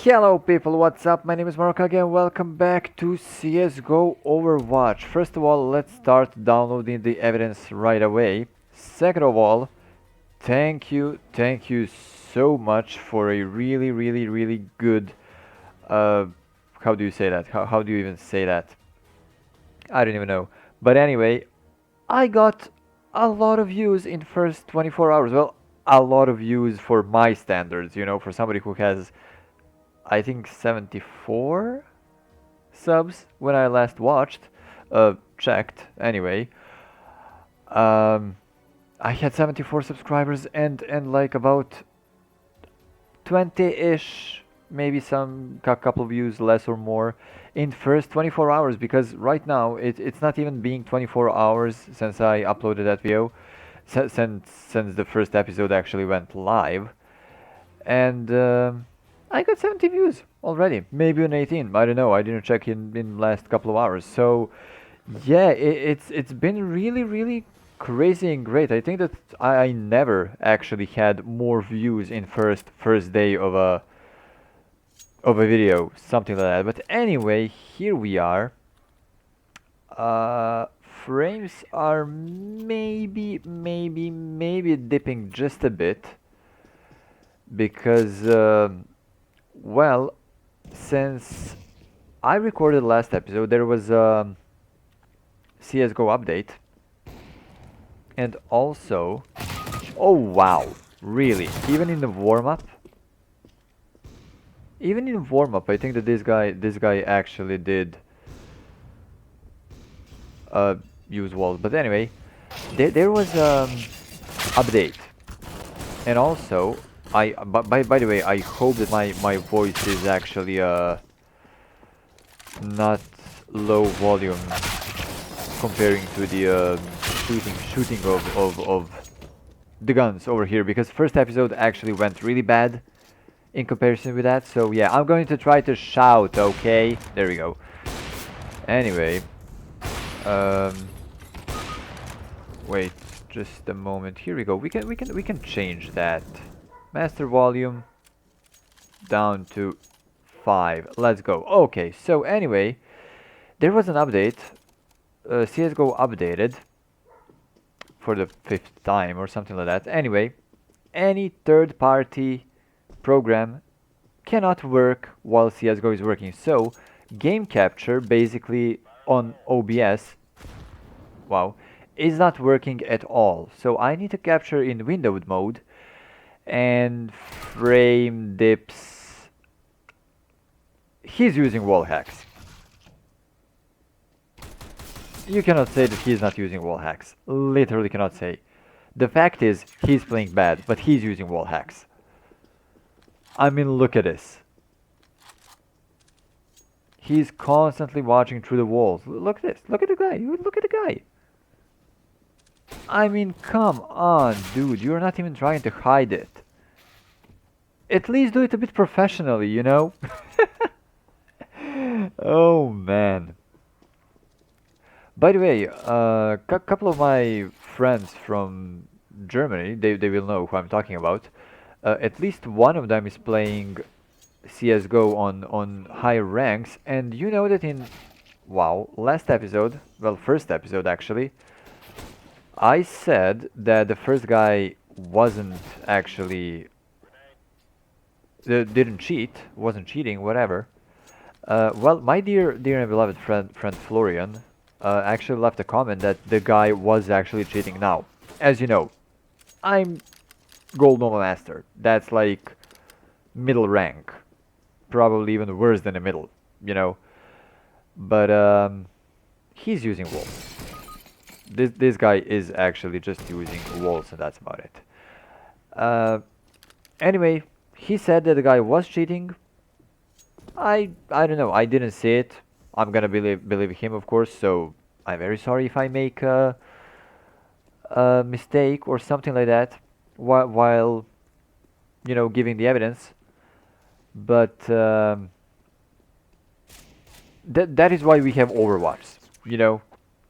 Hello people, what's up? My name is Marukage and welcome back to CS GO Overwatch. First of all, let's start downloading the evidence right away. Second of all, thank you so much for a really good, uh, how do you say that? How do you even say that? I don't even know. But anyway, I got a lot of views in first 24 hours. Well, a lot of views for my standards, for somebody who has I think 74 subs when I last watched, checked anyway. Um, I had 74 subscribers and like about 20-ish, maybe some couple views less or more in first 24 hours because right now it's not even being 24 hours since I uploaded that video, since the first episode actually went live, and I got 70 views already, maybe on 18. I don't know. I didn't check in last couple of hours. So yeah, it's been really crazy and great. I think that I never actually had more views in first day of a video, something like that. But anyway, here we are. Frames are maybe dipping just a bit because well, since I recorded last episode, there was a CS:GO update, and also, oh wow, really? Even in warm up, I think that this guy actually did use walls. But anyway, there was update, and also by the way, I hope that my voice is actually not low volume comparing to the shooting of the guns over here, because first episode actually went really bad in comparison with that. So yeah, I'm going to try to shout. Okay, there we go. Anyway, um, wait just a moment. Here we go. We can change that. Master volume down to 5. Let's go. Okay, so anyway, there was an update. CSGO updated for the 5th time or something like that. Anyway, any third-party program cannot work while CSGO is working. So, game capture basically on OBS, wow, is not working at all. So I need to capture in windowed mode, and frame dips. He's using wall hacks. You cannot say that he's not using wall hacks. Literally cannot say. The fact is, he's playing bad, but he's using wall hacks. I mean, look at this. He's constantly watching through the walls. Look at this. Look at the guy. Look at the guy. I mean, come on, dude. You're not even trying to hide it. At least do it a bit professionally, you know? Oh, man. By the way, a couple of my friends from Germany, they will know who I'm talking about. At least one of them is playing CSGO on higher ranks, and you know that in, wow, last episode, well, first episode actually, I said that the first guy wasn't actually, didn't cheat, wasn't cheating, whatever. Well, my dear and beloved friend Florian actually left a comment that the guy was actually cheating. Now, as you know, I'm gold normal master. That's like middle rank, probably even worse than the middle, you know. But he's using walls. This guy is actually just using walls, and that's about it. Anyway, he said that the guy was cheating. I don't know. I didn't see it. I'm gonna believe him, of course. So I'm very sorry if I make a mistake or something like that while giving the evidence. But that is why we have Overwatch,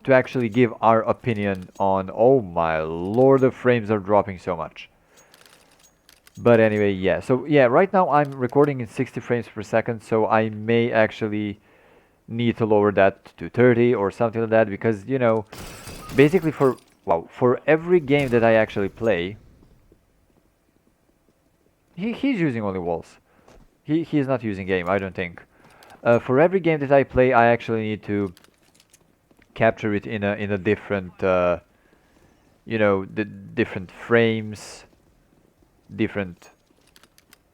to actually give our opinion on. Oh my lord, the frames are dropping so much. But anyway, yeah. So yeah, right now I'm recording in 60 frames per second, so I may actually need to lower that to 30 or something like that because, basically for every game that I actually play, he's using only walls. He's not using game, I don't think. For every game that I play, I actually need to capture it in a different the different frames, different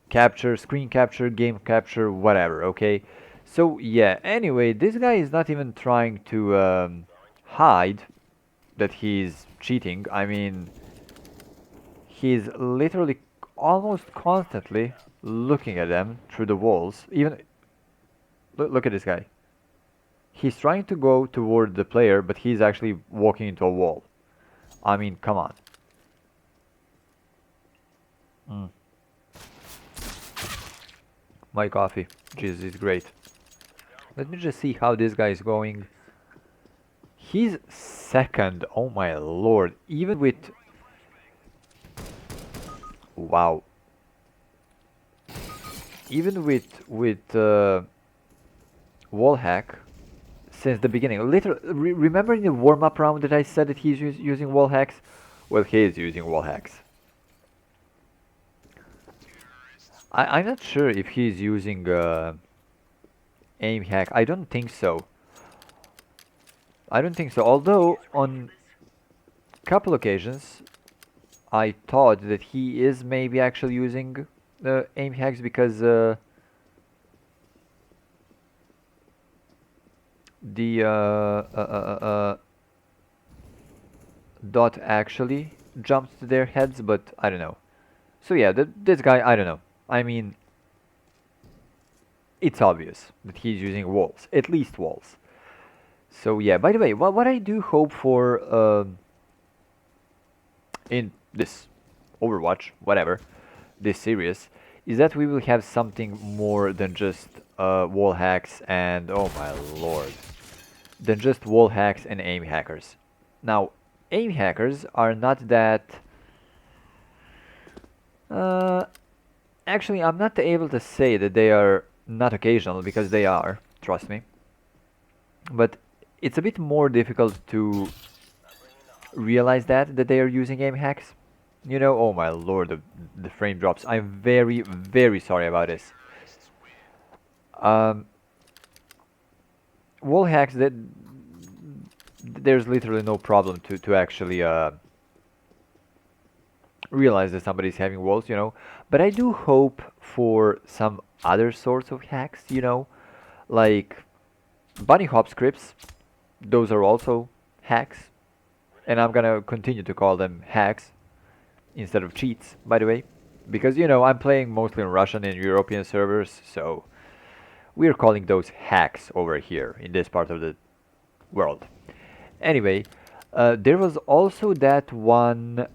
capture, screen capture, game capture, whatever, okay? So yeah, anyway, this guy is not even trying to hide that he's cheating. I mean, he's literally almost constantly looking at them through the walls. Even look at this guy. He's trying to go toward the player, but he's actually walking into a wall. I mean, come on. Mm. My coffee. Jesus, is great. Let me just see how this guy is going. He's second. Oh my lord. Even with... Wow. Even with wall hack since the beginning. Remember in the warm-up round that I said that he's using wall hacks? Well, he is using wall hacks. I'm not sure if he's using aim hack. I don't think so. I don't think so. Although on couple occasions I thought that he is maybe actually using aim hacks because the dot actually jumps to their heads, but I don't know. So yeah, this guy, I don't know. I mean, it's obvious that he's using walls, at least walls. So yeah, by the way, what I do hope for in this Overwatch, whatever, this series, is that we will have something more than just wall hacks and, oh my lord, than just wall hacks and aim hackers. Now, aim hackers are not that... Uh, actually, I'm not able to say that they are not occasional, because they are, trust me. But it's a bit more difficult to realize that they are using aim hacks. Oh my lord, the frame drops. I'm very, very sorry about this. Um, Wall hacks, that there's literally no problem to actually realize that somebody's having walls. But I do hope for some other sorts of hacks, like bunny hop scripts. Those are also hacks, and I'm gonna continue to call them hacks instead of cheats, by the way, because I'm playing mostly in Russian and European servers, so we're calling those hacks over here in this part of the world. Anyway, there was also that one...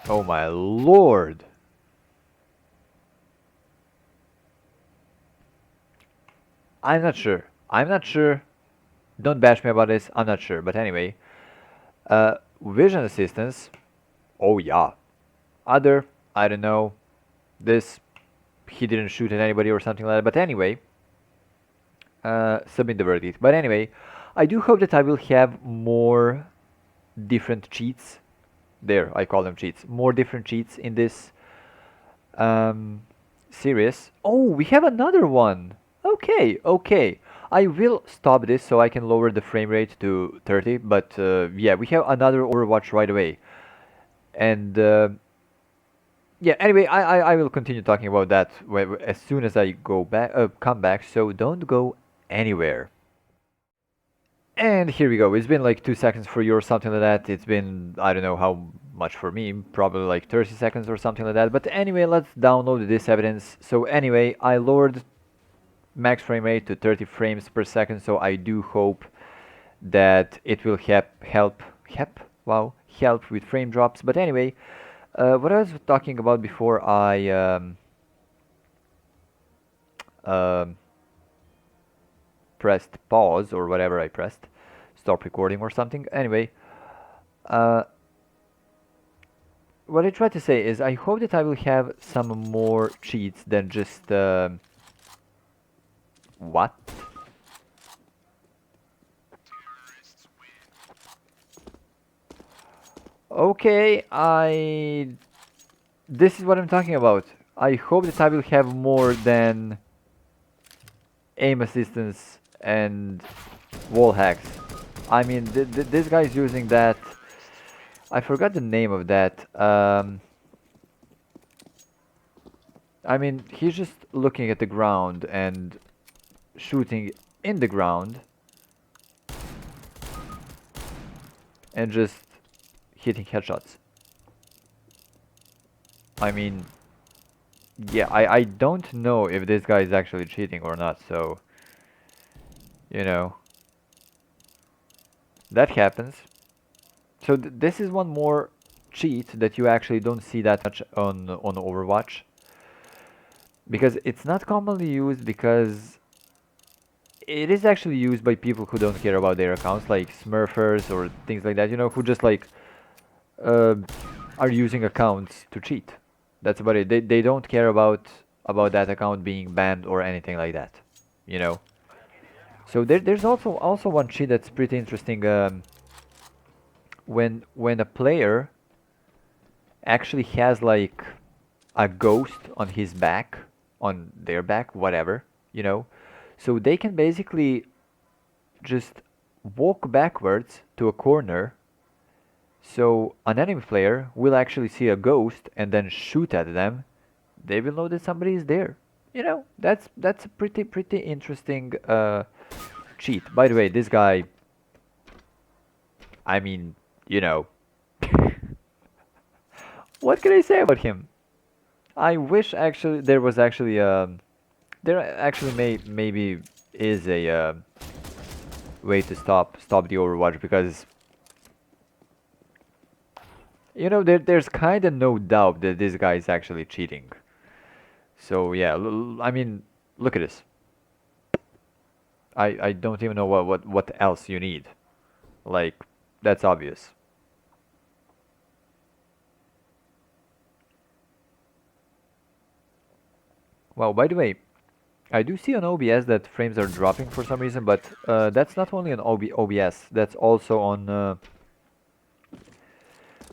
Oh my lord! I'm not sure. I'm not sure. Don't bash me about this. I'm not sure. But anyway, vision assistance. Oh yeah. Other, I don't know. This, he didn't shoot at anybody or something like that. But anyway, submit the verdict. But anyway, I do hope that I will have more different cheats. There, I call them cheats. More different cheats in this um, series. Oh, we have another one. Okay, okay. I will stop this so I can lower the frame rate to 30. But yeah, we have another Overwatch right away. And yeah, anyway, I will continue talking about that as soon as I go back, come back. So don't go anywhere. And here we go. It's been like 2 seconds for you or something like that. It's been, I don't know how much for me, probably like 30 seconds or something like that. But anyway, let's download this evidence. So anyway, I lowered max frame rate to 30 frames per second. So I do hope that it will help with frame drops. But anyway, what I was talking about before I um, pressed pause or whatever I pressed, stop recording or something. Anyway, uh, what I try to say is I hope that I will have some more cheats than just what? Okay, I this is what I'm talking about. I hope that I will have more than aim assistance and wall hacks. I mean, this guy's using that. I forgot the name of that. I mean, he's just looking at the ground and shooting in the ground and just hitting headshots. I mean, yeah, I don't know if this guy is actually cheating or not, so, you know, that happens. So this is one more cheat that you actually don't see that much on Overwatch because it's not commonly used because it is actually used by people who don't care about their accounts, like Smurfers or things like that, you know, who just like uh, are using accounts to cheat. That's about it. They don't care about that account being banned or anything like that, you know. So there's also one cheat that's pretty interesting. When a player actually has like a ghost on his back, on their back, whatever, you know, so they can basically just walk backwards to a corner. So an enemy player will actually see a ghost and then shoot at them. They will know that somebody is there. You know, that's a pretty interesting cheat. By the way, this guy, I mean, you know, what can I say about him? I wish actually there was actually there actually maybe is a way to stop the Overwatch because you know there's kind of no doubt that this guy is actually cheating. So yeah, I mean, look at this. I don't even know what else you need. Like that's obvious. Well, by the way, I do see on OBS that frames are dropping for some reason, but that's not only on OBS. That's also on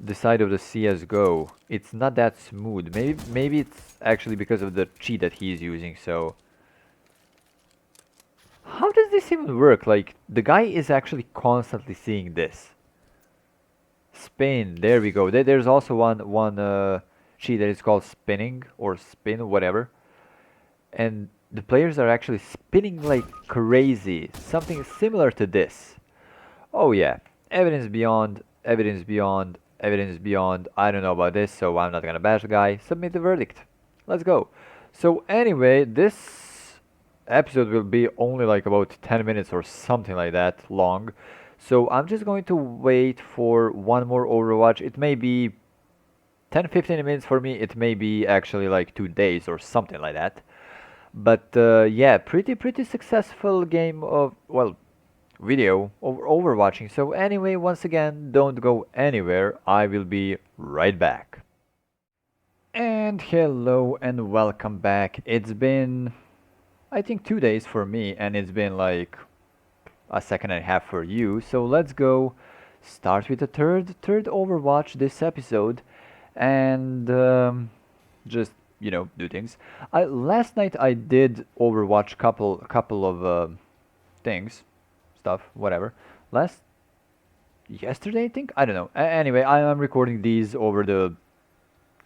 the side of the CS:GO. It's not that smooth. Maybe it's actually because of the cheat that he's using. So how does this even work? Like the guy is actually constantly seeing this. Spin. There we go. There's also one cheat that is called spinning or spin whatever, and the players are actually spinning like crazy. Something similar to this. Oh yeah, evidence beyond, evidence beyond, evidence beyond. I don't know about this, so I'm not gonna bash the guy. Submit the verdict. Let's go. So anyway, this episode will be only like about 10 minutes or something like that long. So I'm just going to wait for one more Overwatch. It may be 10-15 minutes for me. It may be actually like 2 days or something like that. But yeah, pretty successful game of well video over overwatching. So anyway, once again, don't go anywhere. I will be right back. And hello and welcome back. It's been I think 2 days for me and it's been like a second and a half for you. So let's go start with the third Overwatch this episode and just do things. I last night I did Overwatch couple of things, stuff, whatever. Last yesterday I think I don't know. Anyway, I am recording these over the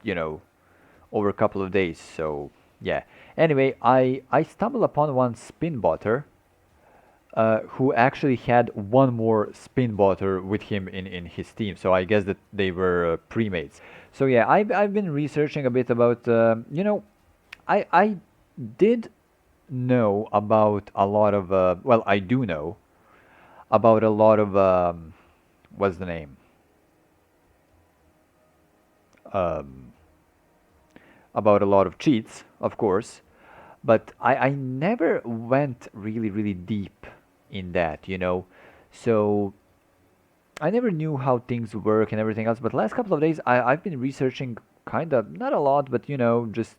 you know over a couple of days. So yeah. Anyway, I stumbled upon one Spinbotter who actually had one more Spinbotter with him in his team. So I guess that they were pre-mates. So yeah, I've been researching a bit about I did know about a lot of well I do know about a lot of what's the name um, about a lot of cheats, of course, but I never went really deep in that. So I never knew how things work and everything else, but last couple of days I've been researching kind of not a lot, but you know, just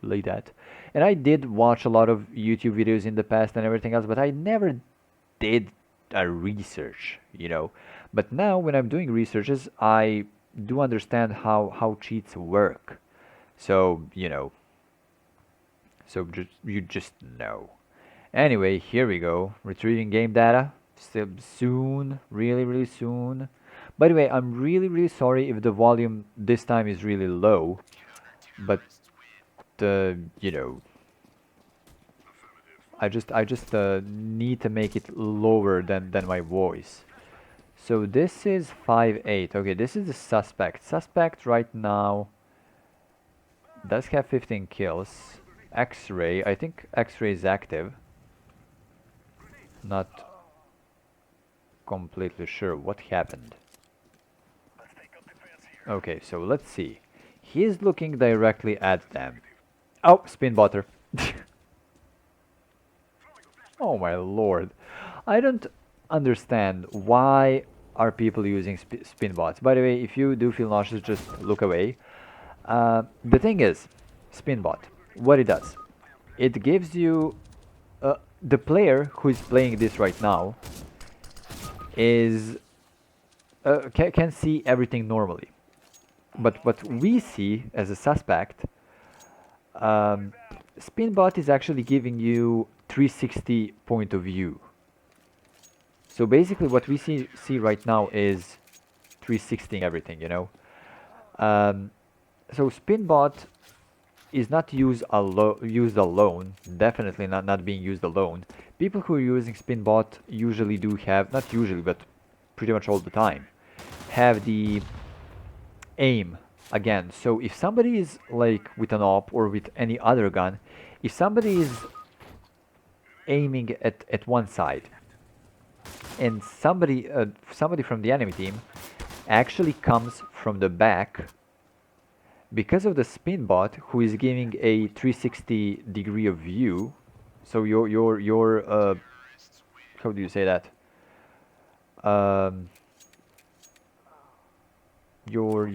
like that. And I did watch a lot of YouTube videos in the past and everything else, but I never did a research, you know. But now when I'm doing researches, I do understand how cheats work. So, you know, so just you just know. Anyway, here we go. Retrieving game data. Still soon, really soon. By the way, I'm really sorry if the volume this time is really low, but you know, I just need to make it lower than my voice. So this is 5-8. Okay, this is the suspect. Suspect right now does have 15 kills. X-ray, I think X-ray is active. Not completely sure what happened. Okay, so let's see. He's looking directly at them. Oh, Spinbotter. Oh my lord. I don't understand why are people using spin bots. By the way, if you do feel nauseous, just look away. The thing is, spin bot, what it does, it gives you the player who is playing this right now is can see everything normally. But what we see as a suspect, um, Spinbot is actually giving you 360 point of view. So basically what we see right now is 360 everything, you know. Um, so Spinbot is not used alone, definitely not being used alone. People who are using Spinbot usually do have, not usually, but pretty much all the time, have the aim again. So if somebody is like with an op or with any other gun, if somebody is aiming at one side and somebody from the enemy team actually comes from the back, because of the spin bot who is giving a 360 degree of view, so your how do you say that, um your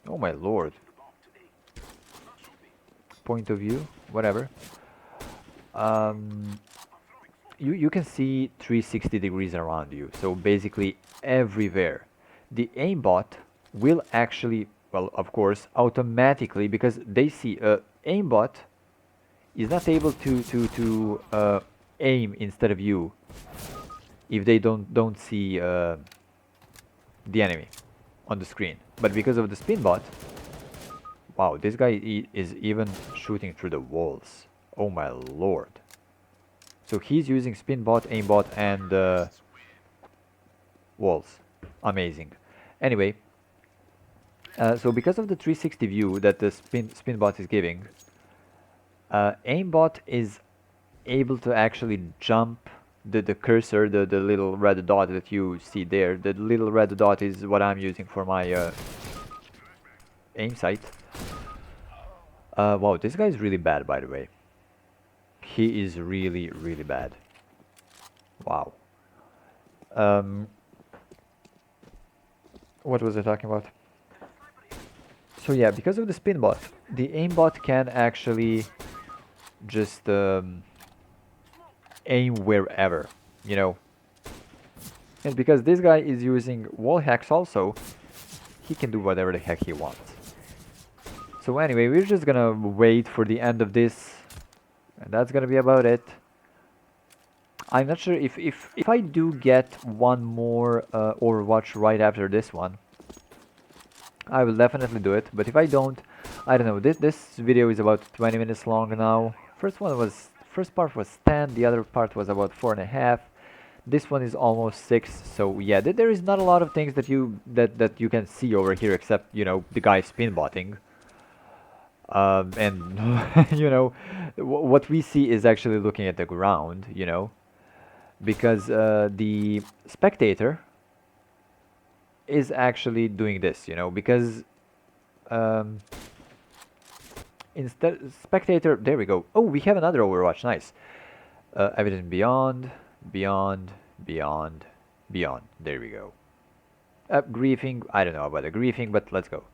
oh my lord, point of view, whatever. um you can see 360 degrees around you, so basically everywhere. The aimbot will actually, well, of course, automatically, because they see aimbot is not able to aim instead of you if they don't see the enemy on the screen. But because of the spin bot, wow, this guy is even shooting through the walls. Oh my lord. So he's using spin bot, aimbot, and walls. Amazing. Anyway, so because of the 360 view that the spin bot is giving, aimbot is able to actually jump the cursor, the little red dot that you see there. The little red dot is what I'm using for my aim sight. Wow, this guy is really bad, by the way. He is really bad. Wow. Um, what was I talking about? So yeah, because of the spin bot, the aimbot can actually just aim wherever, you know. And because this guy is using wall hacks also, he can do whatever the heck he wants. So anyway, we're just gonna wait for the end of this, and that's gonna be about it. I'm not sure if I do get one more Overwatch right after this one, I will definitely do it. But if I don't, I don't know. This video is about 20 minutes long now. First part was 10, the other part was about 4.5. This one is almost 6. So yeah, there is not a lot of things that you can see over here, except, you know, the guy spin botting. And you know, what we see is actually looking at the ground, you know, because the spectator is actually doing this, you know, because um, instead spectator, there we go. Oh, we have another Overwatch, nice. Evident beyond, beyond, beyond, Beyond. There we go. Griefing. I don't know about the griefing, but let's go.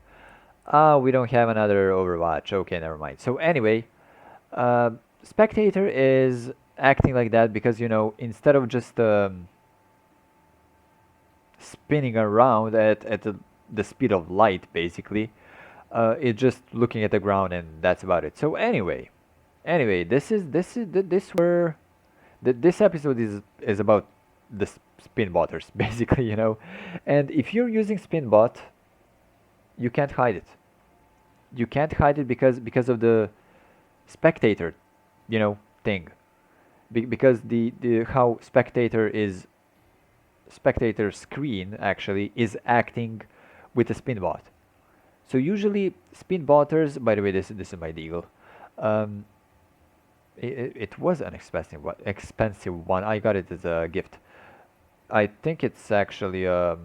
We don't have another Overwatch. Okay, never mind. So anyway, uh, spectator is acting like that because instead of just spinning around at the speed of light, basically, it's just looking at the ground and that's about it. So anyway, this were this episode is about the spinbotters, basically, and if you're using spinbot, you can't hide it. You can't hide it because of the spectator, thing. Because the how spectator screen actually is acting with a spinbot. So usually spinbotters. By the way, this is my deagle. Um, it was an expensive one. I got it as a gift. I think it's actually a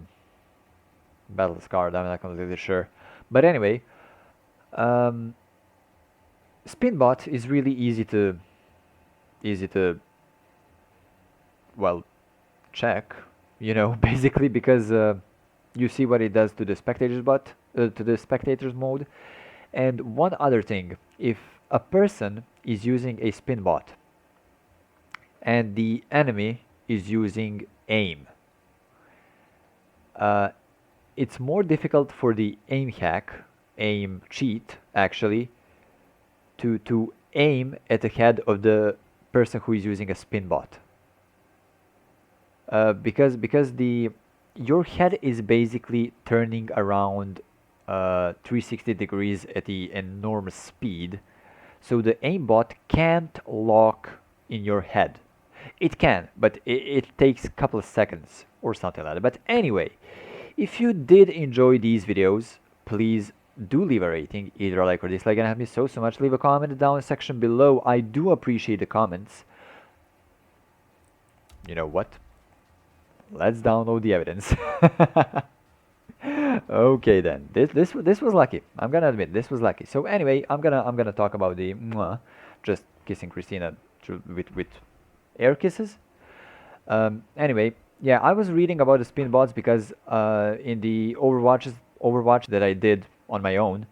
battle card. I'm not completely sure, but anyway, um, Spinbot is really easy to well check, basically because you see what it does to the to the spectators mode. And one other thing, if a person is using a Spinbot and the enemy is using aim, uh, it's more difficult for the aim cheat actually, to aim at the head of the person who is using a Spinbot. Because the your head is basically turning around 360 degrees at the enormous speed, so the aimbot can't lock in your head. It can, but it takes a couple of seconds or something like that. But anyway, if you did enjoy these videos, please do leave a rating, either a like or dislike, and help me so much. Leave a comment down in the section below. I do appreciate the comments. You know what? Let's download the evidence. Okay then. This was lucky. I'm gonna admit this was lucky. So anyway, I'm gonna talk about the just kissing Christina with air kisses. Anyway, yeah, I was reading about the spin bots because in the Overwatch that I did on my own,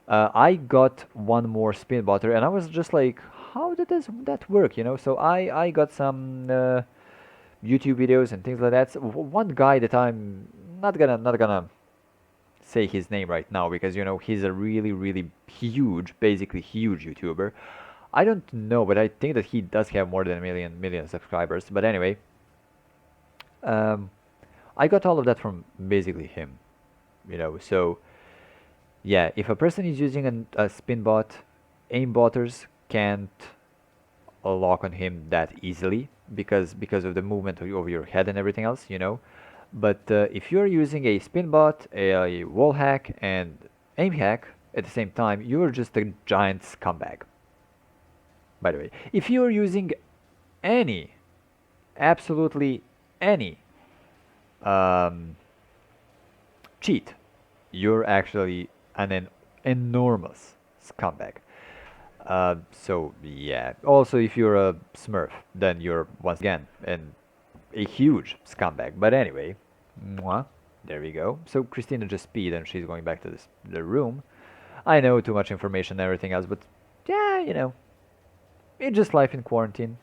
I got one more spin botter, and I was just like, how did that work? So I got some YouTube videos and things like that. So one guy that I'm not gonna say his name right now because he's a really huge, basically huge YouTuber. I don't know, but I think that he does have more than a million subscribers. But anyway, um, I got all of that from basically him. So yeah, if a person is using a spin bot, aimbotters can't lock on him that easily because of the movement of your head and everything else. But if you're using a spin bot, a wall hack, and aim hack at the same time, you're just a giant scumbag. By the way, if you're using any, absolutely any um, cheat, you're actually an enormous scumbag. So yeah. Also, if you're a Smurf, then you're once again a huge scumbag. But anyway, mwah, there we go. So Christina just peed and she's going back to the room. I know too much information and everything else, but yeah, it's just life in quarantine.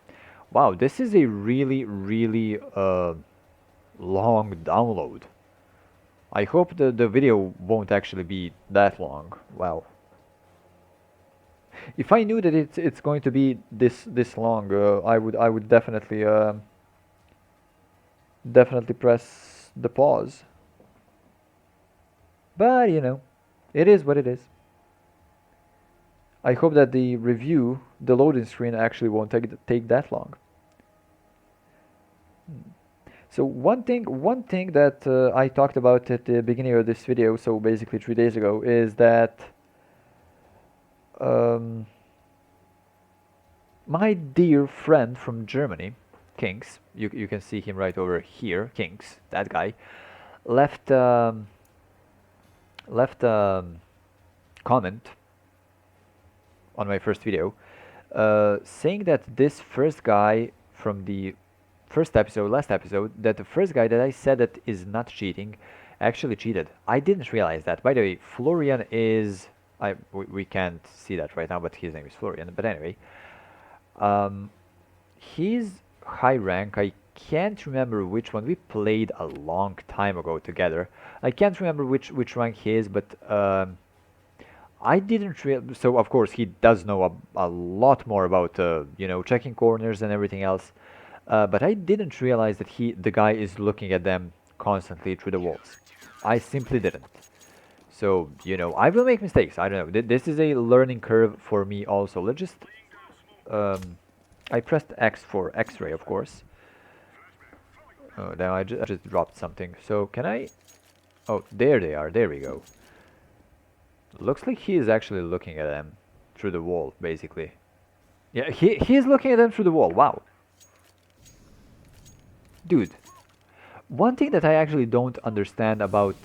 Wow, this is a really long download. I hope the video won't actually be that long. Wow. If I knew that it's going to be this long, I would definitely press the pause. But it is what it is. I hope that the loading screen actually won't take that long. So one thing that I talked about at the beginning of this video, so basically 3 days ago, is that um, my dear friend from Germany, Kinks, you can see him right over here, Kinks, that guy, left left comment on my first video, saying that this first guy from the first episode, last episode, that the first guy that I said that is not cheating actually cheated. I didn't realize that. By the way, Florian is... we can't see that right now, but his name is Florian. But anyway, um, he's high rank. I can't remember which one. We played a long time ago together. I can't remember which rank he is, but I didn't so of course he does know a lot more about you know, checking corners and everything else. But I didn't realize that the guy is looking at them constantly through the walls. I simply didn't. So, you know, I will make mistakes. I don't know. This is a learning curve for me also. Let's just I pressed X for X-ray, of course. Oh, now I just dropped something. So can I... Oh, there they are. There we go. Looks like he is actually looking at them through the wall, basically. Yeah, he is looking at them through the wall. Wow. Dude. One thing that I actually don't understand about...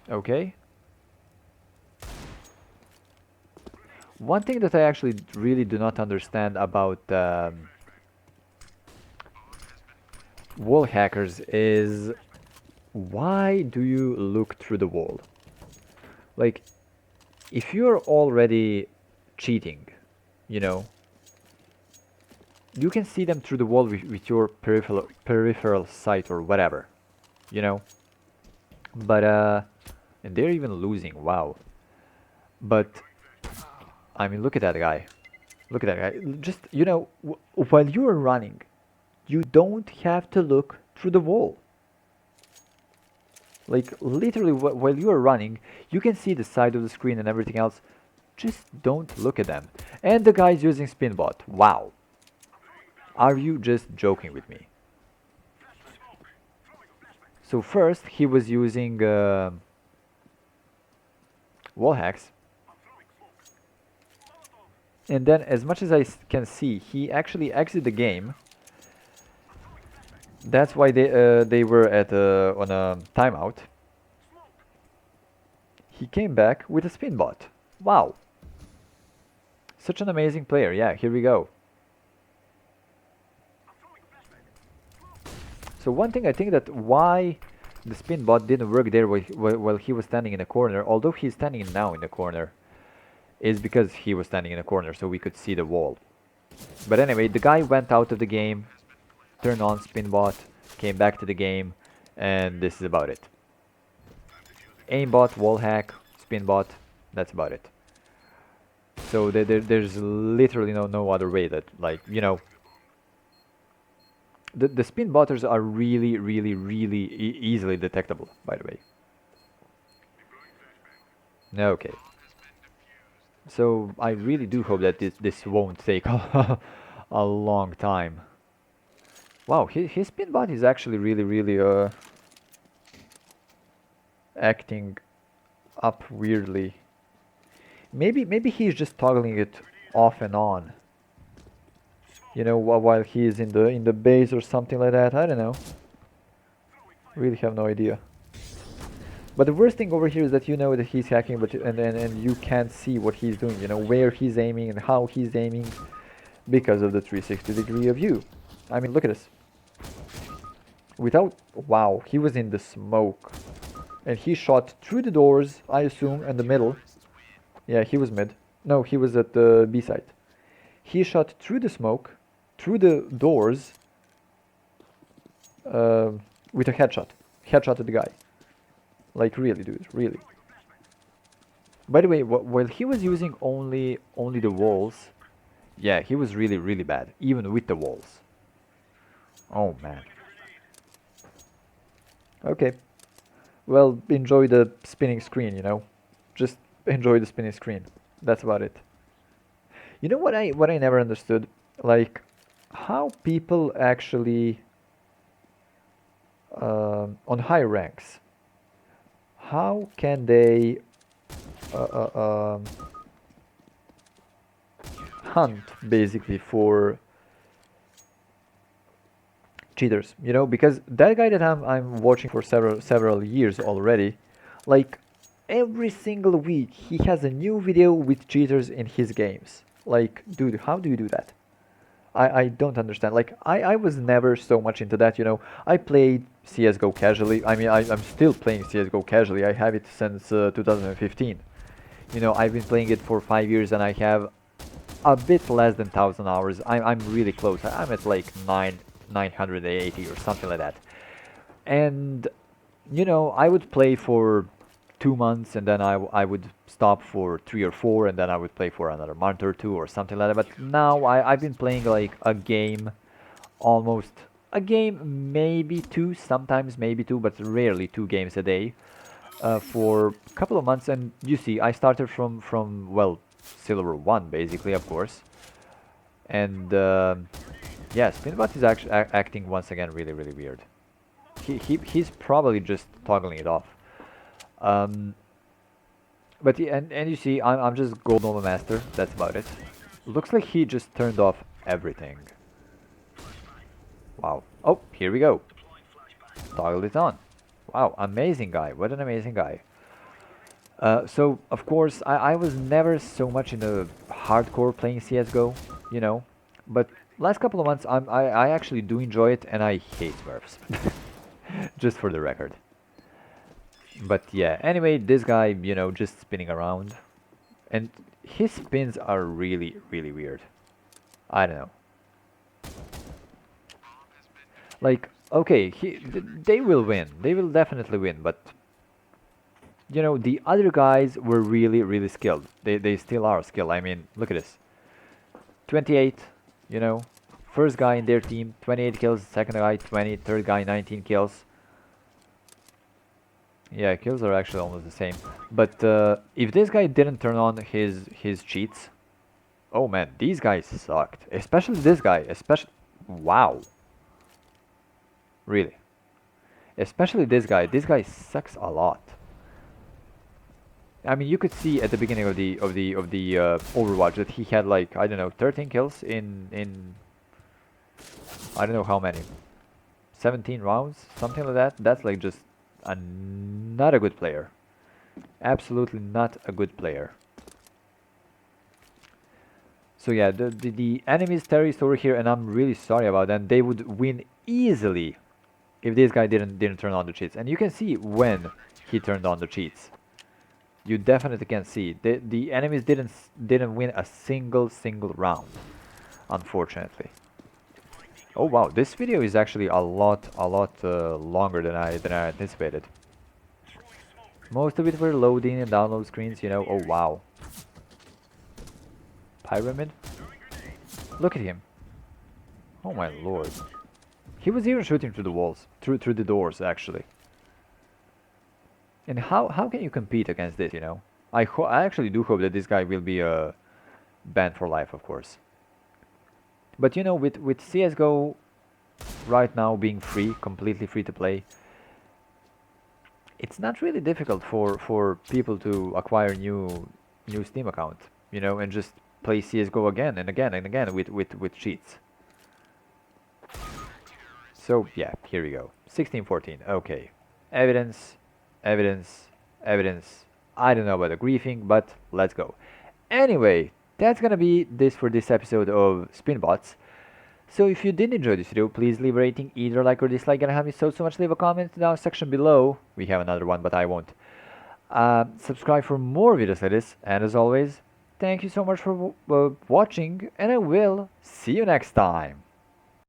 okay. One thing that I actually really do not understand about wall hackers is... why do you look through the wall? Like, if you're already cheating, you know, you can see them through the wall with your peripheral sight or whatever, you know. But and they're even losing. Wow. But I mean, look at that guy. Look at that guy. Just, you know, while you are running, you don't have to look through the wall. Like, literally, while you are running, you can see the side of the screen and everything else. Just don't look at them. And the guy's using Spinbot. Wow. Are you just joking with me? So first, he was using wall hacks. And then, as much as I can see, he actually exited the game. That's why they were at on a timeout. He came back with a Spinbot. Wow. Such an amazing player. Yeah, here we go. So one thing I think that why the Spinbot didn't work there while he was standing in the corner, although he's standing now in the corner, is because he was standing in the corner so we could see the wall. But anyway, the guy went out of the game, turned on Spinbot, came back to the game, and this is about it. Aimbot, wall hack, Spinbot, that's about it. So there's literally no other way that, like, you know, the Spinbotters are really easily detectable, by the way. Okay. So I really do hope that this won't take a long time. Wow, his Spinbot is actually really acting up weirdly. Maybe he's just toggling it off and on. You know, while he is in the base or something like that. I don't know. Really have no idea. But the worst thing over here is that you know that he's hacking, but and you can't see what he's doing. You know, where he's aiming and how he's aiming because of the 360-degree of view. I mean, look at this. Wow, he was in the smoke. And he shot through the doors, I assume, and the middle. Yeah, he was mid. No, he was at the B side. He shot through the smoke, through the doors, with a headshot. Headshot at the guy. Like, really, dude, really. By the way, while he was using only the walls, yeah, he was really bad, even with the walls. Oh, man. Okay. Well, enjoy the spinning screen, you know. Just enjoy the spinning screen. That's about it. You know what I never understood? Like, how people actually on high ranks, how can they hunt basically for cheaters, you know, because that guy that I'm watching for several years already, like every single week he has a new video with cheaters in his games. Like, dude, how do you do that? I don't understand. Like, I was never so much into that, you know. I played CSGO casually. I mean, I'm still playing CSGO casually. I have it since 2015. You know, I've been playing it for 5 years and I have a bit less than 1,000 hours. I'm really close. I'm at like 980 or something like that. And you know, I would play for 2 months and then I would stop for 3 or 4 and then I would play for another month or two or something like that. But now I've been playing like a game, almost a game, maybe two, sometimes maybe two, but rarely 2 games a day for a couple of months. And you see, I started from well, Silver 1 basically, of course. And yeah, Spinbot is actually acting once again really weird. He's probably just toggling it off. Um, but and you see, I'm just Gold Nova Master. That's about it. Looks like he just turned off everything. Wow. Oh, here we go. Toggled it on. Wow, amazing guy. What an amazing guy. So of course, I was never so much into hardcore playing CS:GO, you know, but last couple of months I actually do enjoy it, and I hate Smurfs, just for the record. But yeah, anyway, this guy, you know, just spinning around. And his spins are really weird. I don't know. Like, okay, they will win. They will definitely win, but you know, the other guys were really skilled. They still are skilled. I mean, look at this. 28, you know. First guy in their team, 28 kills, second guy 20, third guy 19 kills. Yeah, kills are actually almost the same. But if this guy didn't turn on his cheats, oh man, these guys sucked. Especially this guy. Especially, wow, really. Especially this guy. This guy sucks a lot. I mean, you could see at the beginning of the Overwatch that he had like, I don't know, 13 kills in I don't know how many, 17 rounds, something like that. That's like just not a good player. Absolutely not a good player. So yeah, the enemy's terrorist over here, and I'm really sorry about that. They would win easily if this guy didn't turn on the cheats. And you can see when he turned on the cheats. You definitely can see the enemies didn't win a single round, unfortunately. Oh wow, this video is actually a lot longer than I anticipated. Most of it were loading and download screens, you know. Oh wow. Pyramid? Look at him. Oh my lord. He was even shooting through the walls, through the doors actually. And how can you compete against this, you know? I actually do hope that this guy will be banned for life, of course. But you know, with CS:GO right now being free, completely free to play, it's not really difficult for people to acquire new Steam account, you know, and just play CS:GO again and again and again with cheats. So yeah, here we go. 1614. Okay. Evidence, evidence, evidence. I don't know about the griefing, but let's go. Anyway, that's gonna be this for this episode of Spinbots. So if you did enjoy this video, please leave a rating, either like or dislike, gonna help me so much. Leave a comment down section below. We have another one, but I won't. Subscribe for more videos like this, and as always, thank you so much for watching, and I will see you next time.